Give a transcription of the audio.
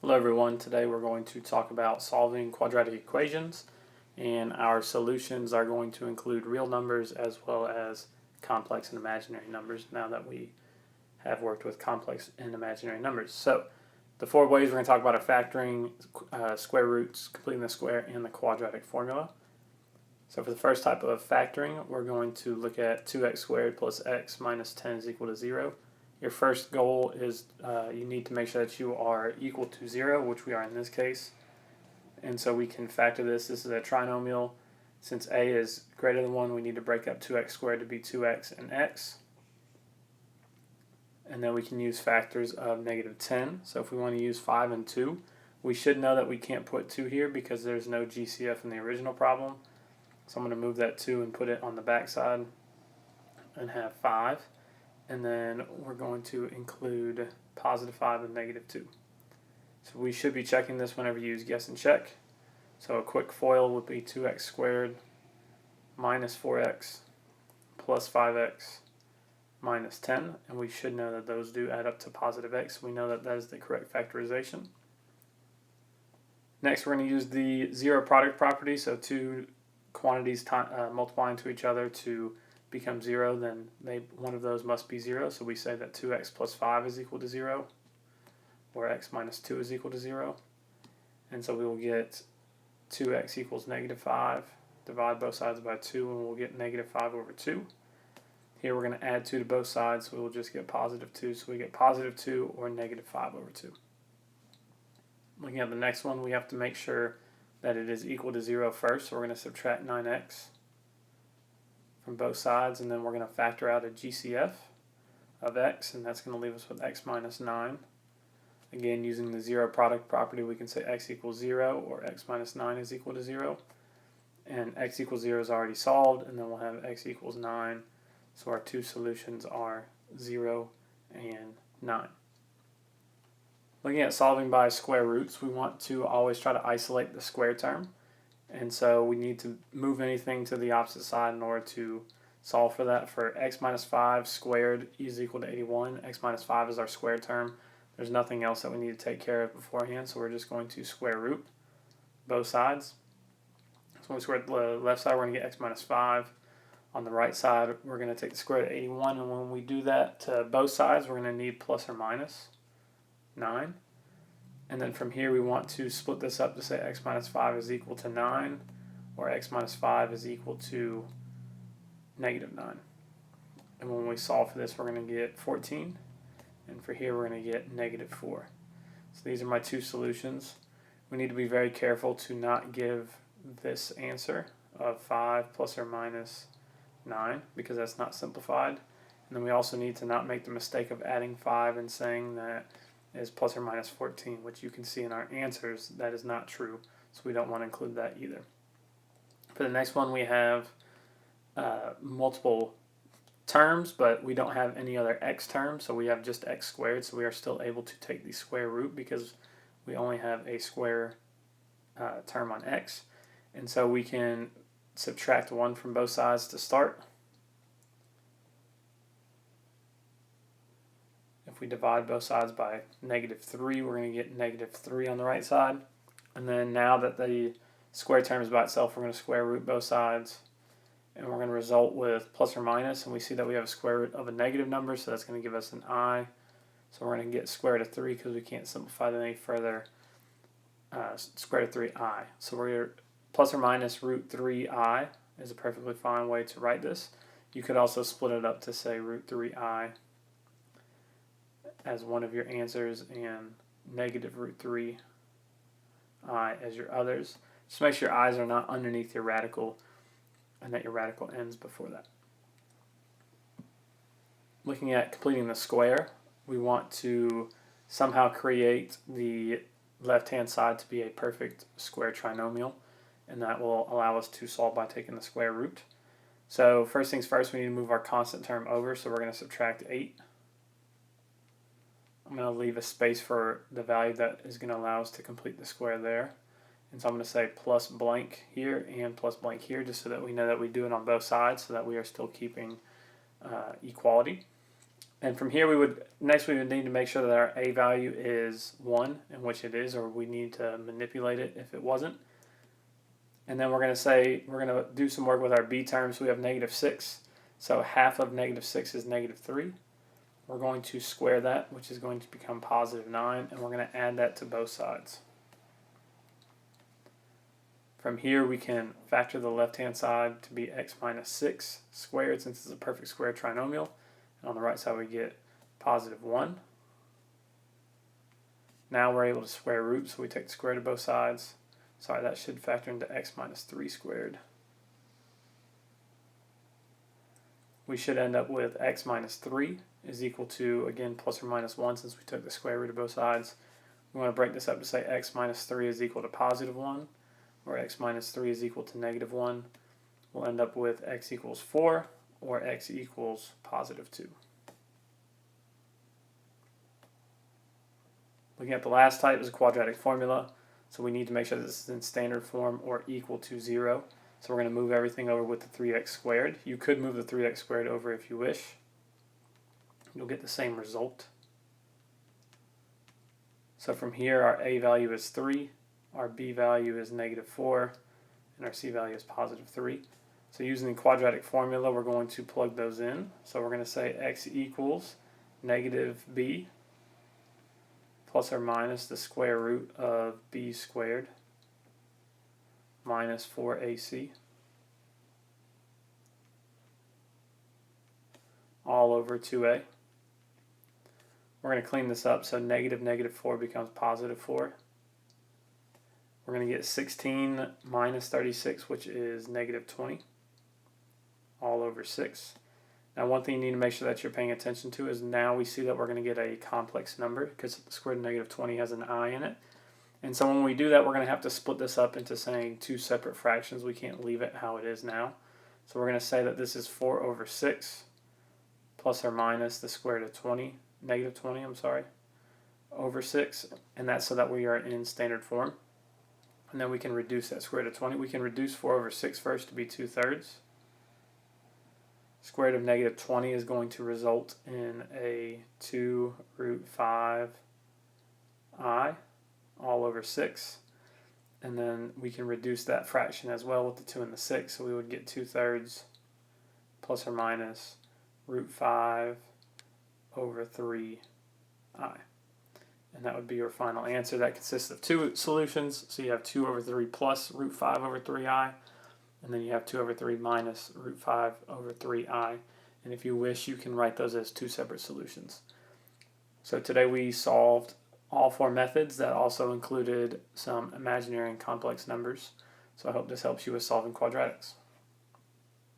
Hello everyone, today we're going to talk about solving quadratic equations, and our solutions are going to include real numbers as well as complex and imaginary numbers now that we have worked with complex and imaginary numbers. So the four ways we're going to talk about are factoring, square roots, completing the square, and the quadratic formula. So for the first type of factoring, we're going to look at 2x squared plus x minus 10 is equal to 0. Your first goal is you need to make sure that you are equal to 0, which we are in this case. And so we can factor this. This is a trinomial. Since a is greater than 1, we need to break up 2x squared to be 2x and x. And then we can use factors of negative 10. So if we want to use 5 and 2, we should know that we can't put 2 here because there's no GCF in the original problem. So I'm going to move that 2 and put it on the back side and have 5. And then we're going to include positive 5 and negative 2. So we should be checking this whenever you use guess and check. So a quick FOIL would be 2x squared minus 4x plus 5x minus 10. And we should know that those do add up to positive x. We know that that is the correct factorization. Next, we're going to use the zero product property. So two quantities multiplying to each other to become 0, then one of those must be 0. So we say that 2x plus 5 is equal to 0, or x minus 2 is equal to 0. And so we will get 2x equals negative 5. Divide both sides by 2, and we'll get negative 5 over 2. Here we're going to add 2 to both sides, so we will just get positive 2. So we get positive 2 or negative 5 over 2. Looking at the next one, we have to make sure that it is equal to 0 first. So we're going to subtract 9x from both sides, and then we're going to factor out a GCF of x, and that's going to leave us with x minus 9. Again, using the zero product property, we can say x equals 0 or x minus 9 is equal to 0. And x equals 0 is already solved, and then we'll have x equals 9. So our two solutions are 0 and 9. Looking at solving by square roots, we want to always try to isolate the square term. And so we need to move anything to the opposite side in order to solve for that. For x minus 5 squared is equal to 81. X minus 5 is our square term. There's nothing else that we need to take care of beforehand, so we're just going to square root both sides. So when we square the left side, we're going to get x minus 5. On the right side, we're going to take the square root of 81, and when we do that to both sides, we're going to need plus or minus 9. And then from here, we want to split this up to say x minus 5 is equal to 9, or x minus 5 is equal to negative 9. And when we solve for this, we're going to get 14. And for here, we're going to get negative 4. So these are my two solutions. We need to be very careful to not give this answer of 5 plus or minus 9, because that's not simplified. And then we also need to not make the mistake of adding 5 and saying that is plus or minus 14, which you can see in our answers that is not true, so we don't want to include that either. For the next one, we have multiple terms, but we don't have any other x terms, so we have just x squared, so we are still able to take the square root because we only have a square term on x. And so we can subtract 1 from both sides to start. If we divide both sides by negative 3, we're going to get negative 3 on the right side. And then now that the square term is by itself, we're going to square root both sides. And we're going to result with plus or minus. And we see that we have a square root of a negative number, so that's going to give us an I. So we're going to get square root of 3 because we can't simplify that any further. Square root of 3i. So we're plus or minus root 3i is a perfectly fine way to write this. You could also split it up to say root 3i as one of your answers and negative root 3i as your others. Just make sure your i's are not underneath your radical and that your radical ends before that. Looking at completing the square, we want to somehow create the left-hand side to be a perfect square trinomial, and that will allow us to solve by taking the square root. So first things first, we need to move our constant term over, so we're going to subtract 8. I'm going to leave a space for the value that is going to allow us to complete the square there. And so I'm going to say plus blank here and plus blank here, just so that we know that we do it on both sides, so that we are still keeping equality. And from here, we would need to make sure that our a value is 1, in which it is, or we need to manipulate it if it wasn't. And then we're going to do some work with our b terms. We have -6, so half of -6 is -3. We're going to square that, which is going to become +9, and we're going to add that to both sides. From here, we can factor the left-hand side to be x minus 6 squared, since it's a perfect square trinomial. And on the right side, we get +1. Now we're able to square root, so we take the square root of both sides. Sorry, that should factor into x minus 3 squared. We should end up with x minus 3 is equal to, again, plus or minus 1, since we took the square root of both sides. We want to break this up to say x minus 3 is equal to +1, or x minus 3 is equal to -1. We'll end up with x equals 4, or x equals +2. Looking at the last type is a quadratic formula, so we need to make sure this is in standard form or equal to 0. So we're going to move everything over with the 3x squared. You could move the 3x squared over if you wish. You'll get the same result. So from here, our a value is 3, our b value is -4, and our c value is +3. So using the quadratic formula, we're going to plug those in. So we're going to say x equals -b plus or minus the square root of b squared minus 4ac all over 2a. We're going to clean this up, so -4 becomes +4. We're going to get 16 minus 36, which is -20, all over 6. Now, one thing you need to make sure that you're paying attention to is now we see that we're going to get a complex number because the square root of -20 has an I in it. And so when we do that, we're going to have to split this up into saying two separate fractions. We can't leave it how it is now. So we're going to say that this is 4 over 6 plus or minus the square root of -20, I'm sorry, over 6. And that's so that we are in standard form. And then we can reduce that square root of 20. We can reduce 4 over 6 first to be 2/3. Square root of -20 is going to result in a 2 root 5i all over 6. And then we can reduce that fraction as well with the 2 and the 6. So we would get 2/3 plus or minus root 5 over 3i. And that would be your final answer. That consists of two solutions. So you have 2 over 3 plus root 5 over 3i. And then you have 2 over 3 minus root 5 over 3i. And if you wish, you can write those as two separate solutions. So today we solved all 4 methods. That also included some imaginary and complex numbers. So I hope this helps you with solving quadratics.